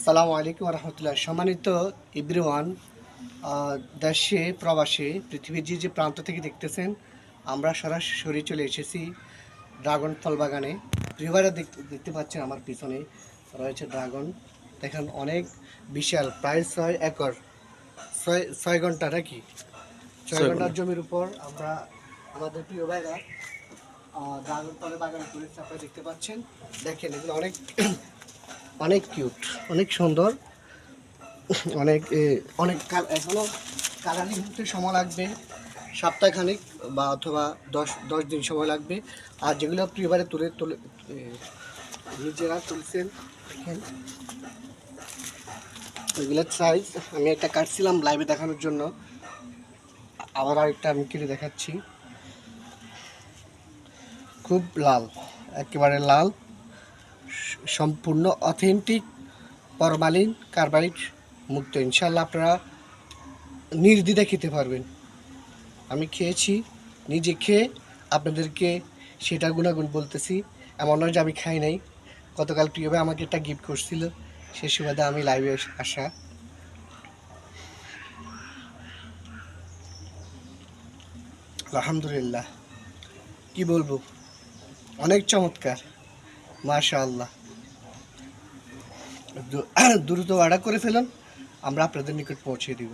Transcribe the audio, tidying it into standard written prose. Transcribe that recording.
আসসালামু আলাইকুম রহমতুল্লাহ। সম্মানিত এভরিওয়ান, দেশে প্রবাসে পৃথিবীর যে প্রান্ত থেকে দেখতেছেন, আমরা সরাসরি চলে এসেছি ড্রাগন ফল বাগানে। প্রিয়ভাইরা দেখতে পাচ্ছেন আমার পিছনে রয়েছে ড্রাগন। দেখেন অনেক বিশাল, প্রায় 6 একর, 6 ঘন্টা নাকি 6 ঘন্টার জমির উপর আমরা আমাদের প্রিয় ভাইরা ড্রাগন ফলের বাগান করেছি। আপনারা দেখতে পাচ্ছেন, দেখেন এগুলো অনেক অনেক কিউট, অনেক সুন্দর, অনেক অনেক এখনও কালারিং হতে সময় লাগবে, সপ্তাহখানিক বা অথবা 10 দিন সময় লাগবে। আর যেগুলো প্রিয়বারে তুলে তুলে নিজেরা তুলছেন, দেখেন ওইগুলোর সাইজ আমি একটা কাটছিলাম লাইভে দেখানোর জন্য, আবার আরেকটা আমি কেটে দেখাচ্ছি। খুব লাল, একেবারে লাল, সম্পূর্ণ অথেন্টিক ফরমালিন কার্বাইড মুক্ত। ইনশাল্লাহ আপনারা নির্দ্বিধায় খেতে পারবেন। আমি খেয়েছি, নিজে খেয়ে আপনাদেরকে সেটা গুণাগুণ বলতেছি। এমন নয় যে আমি খাই নাই। গতকাল প্রিয়ভাই আমাকে একটা গিফট করছিল, সে সুবাদে আমি লাইভে আসা। আলহামদুলিল্লাহ, কি বলবো, অনেক চমৎকার, মাশাআল্লাহ। দ্রুত অর্ডার করে ফেলুন, আমরা আপনাদের নিকট পৌঁছে দিব।